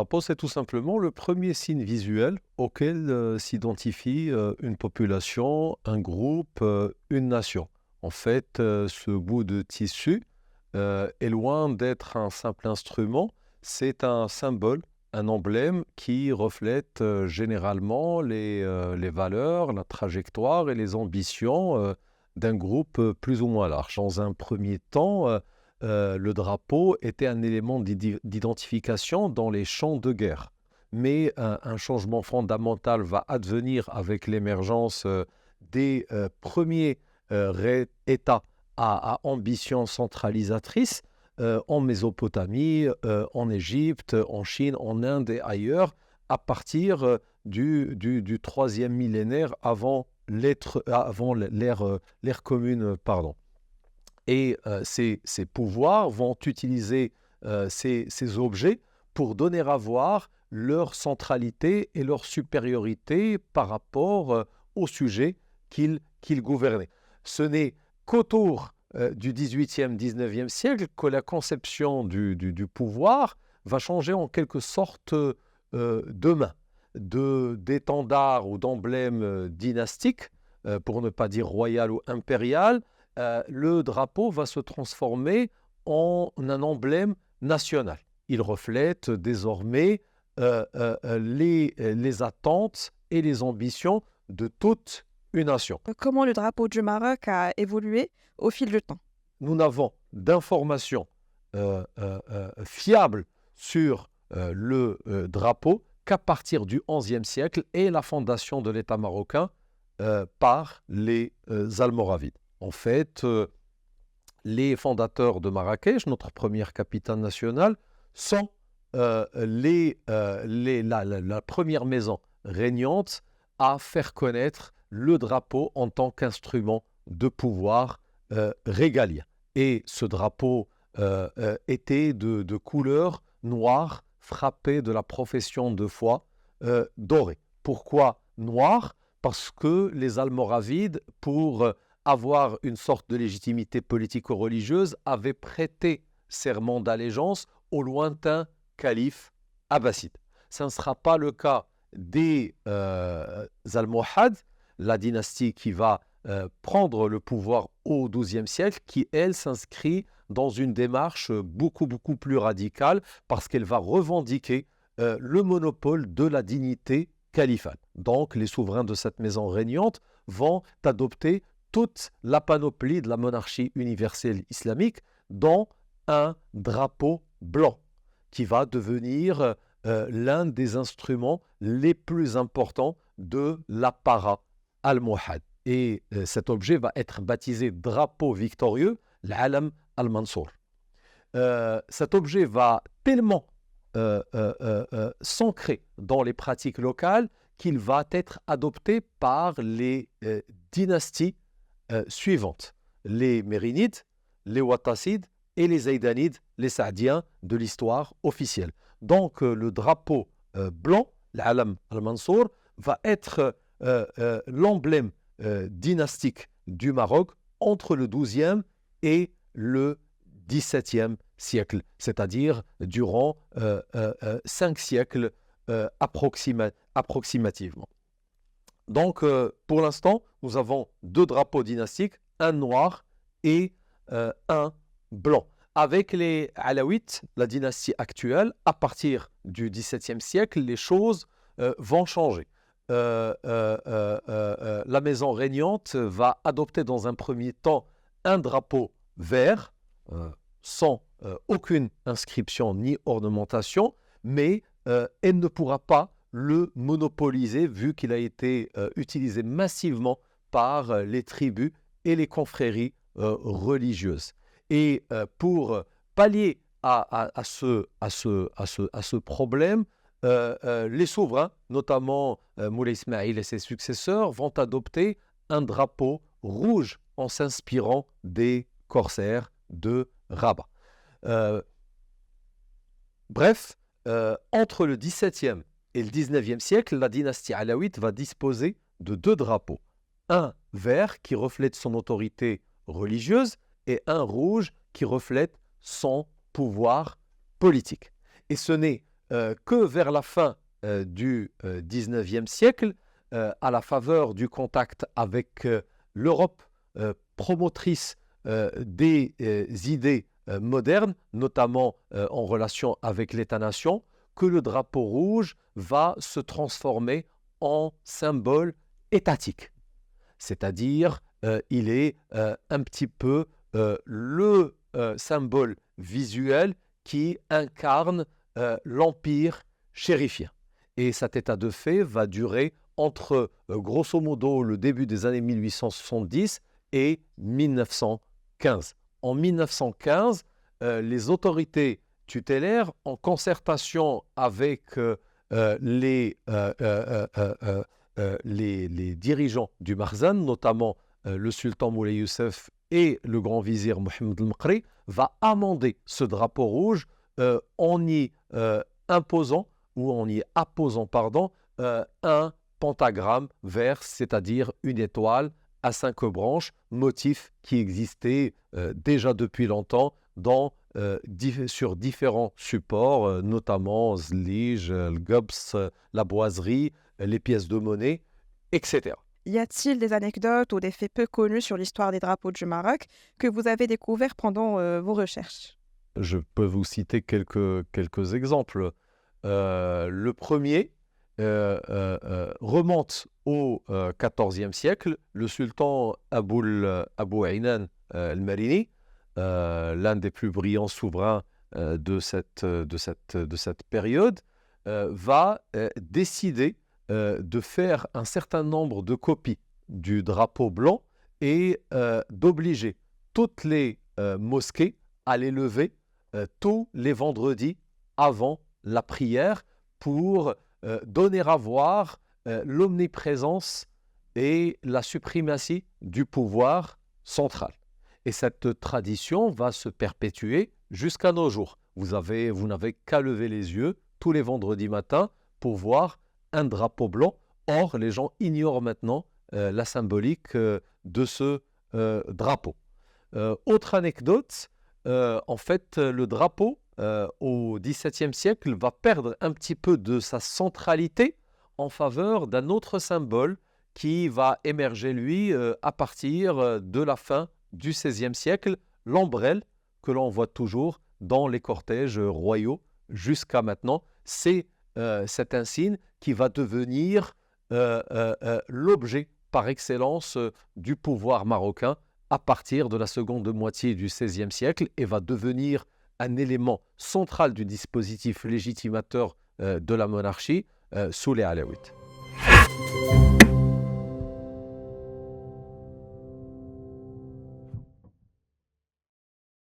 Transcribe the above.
drapeau, c'est tout simplement le premier signe visuel auquel s'identifie une population, un groupe, une nation. En fait, ce bout de tissu est loin d'être un simple instrument, c'est un symbole, un emblème qui reflète généralement les valeurs, la trajectoire et les ambitions d'un groupe plus ou moins large. Dans un premier temps, le drapeau était un élément d'identification dans les champs de guerre. Mais un changement fondamental va advenir avec l'émergence des premiers États à ambition centralisatrice en Mésopotamie, en Égypte, en Chine, en Inde et ailleurs, à partir du troisième millénaire avant l'ère commune, pardon. Et ces pouvoirs vont utiliser ces objets pour donner à voir leur centralité et leur supériorité par rapport au sujet qu'ils gouvernaient. Ce n'est qu'autour du XVIIIe, XIXe siècle que la conception du pouvoir va changer en quelque sorte de main, d'étendard ou d'emblème dynastique, pour ne pas dire royal ou impérial. Le drapeau va se transformer en un emblème national. Il reflète désormais les attentes et les ambitions de toute une nation. Comment le drapeau du Maroc a évolué au fil du temps? Nous n'avons d'informations fiables sur le drapeau qu'à partir du XIe siècle et la fondation de l'État marocain par les Almoravides. En fait, les fondateurs de Marrakech, notre première capitale nationale, sont la première maison régnante à faire connaître le drapeau en tant qu'instrument de pouvoir régalien. Et ce drapeau était de couleur noire, frappé de la profession de foi dorée. Pourquoi noir? Parce que les Almoravides, pour avoir une sorte de légitimité politico-religieuse, avaient prêté serment d'allégeance au lointain calife abbasside. Ce ne sera pas le cas des Almohades, la dynastie qui va prendre le pouvoir au XIIe siècle, qui, elle, s'inscrit dans une démarche beaucoup plus radicale parce qu'elle va revendiquer le monopole de la dignité califale. Donc, les souverains de cette maison régnante vont adopter toute la panoplie de la monarchie universelle islamique, dont un drapeau blanc, qui va devenir l'un des instruments les plus importants de l'apparat almohade. Et cet objet va être baptisé drapeau victorieux, l'Alam al-Mansour. Cet objet va tellement s'ancrer dans les pratiques locales qu'il va être adopté par les dynasties suivantes, les Mérinides, les Wattasides et les Zaïdanides, les Saadiens de l'histoire officielle. Donc le drapeau blanc, l'Alam al-Mansour, va être l'emblème dynastique du Maroc entre le XIIe et le XVIIe siècle, c'est-à-dire durant 5 siècles approximativement. Donc, pour l'instant, nous avons 2 drapeaux dynastiques, un noir et un blanc. Avec les Alaouites, la dynastie actuelle, à partir du XVIIe siècle, les choses vont changer. La maison régnante va adopter dans un premier temps un drapeau vert, sans aucune inscription ni ornementation, mais elle ne pourra pas le monopoliser vu qu'il a été utilisé massivement par les tribus et les confréries religieuses. Et pour pallier à ce problème, les souverains, notamment Moulay Ismaïl et ses successeurs, vont adopter un drapeau rouge en s'inspirant des corsaires de Rabat. Bref, entre le XVIIe et le XIXe siècle, la dynastie alaouite va disposer de 2 drapeaux. Un vert qui reflète son autorité religieuse et un rouge qui reflète son pouvoir politique. Et ce n'est que vers la fin du 19e siècle, à la faveur du contact avec l'Europe promotrice des idées modernes, notamment en relation avec l'État-nation, que le drapeau rouge va se transformer en symbole étatique. C'est-à-dire, il est un petit peu le symbole visuel qui incarne l'empire chérifien. Et cet état de fait va durer entre, grosso modo, le début des années 1870 et 1915. En 1915, les autorités tutélaires, en concertation avec les dirigeants du Marzan, notamment le sultan Moulay Youssef et le grand vizir Mohamed al-Maqri, va amender ce drapeau rouge en y apposant un pentagramme vert, c'est-à-dire une étoile à 5 branches, motif qui existait déjà depuis longtemps sur différents supports, notamment Zlige, le Gobs, la boiserie, les pièces de monnaie, etc. Y a-t-il des anecdotes ou des faits peu connus sur l'histoire des drapeaux du Maroc que vous avez découverts pendant vos recherches? Je peux vous citer quelques exemples. Le premier remonte au XIVe siècle. Le sultan Abou Aynan al-Marini, l'un des plus brillants souverains de cette période, va décider de faire un certain nombre de copies du drapeau blanc et d'obliger toutes les mosquées à les lever tous les vendredis avant la prière pour donner à voir l'omniprésence et la suprématie du pouvoir central. Et cette tradition va se perpétuer jusqu'à nos jours. Vous n'avez qu'à lever les yeux tous les vendredis matins pour voir un drapeau blanc. Or, les gens ignorent maintenant la symbolique de ce drapeau. Autre anecdote, en fait, le drapeau au XVIIe siècle va perdre un petit peu de sa centralité en faveur d'un autre symbole qui va émerger, lui, à partir de la fin du XVIe siècle, l'ombrelle que l'on voit toujours dans les cortèges royaux jusqu'à maintenant. C'est cet insigne qui va devenir l'objet par excellence du pouvoir marocain à partir de la seconde moitié du XVIe siècle et va devenir un élément central du dispositif légitimateur de la monarchie sous les Alaouites.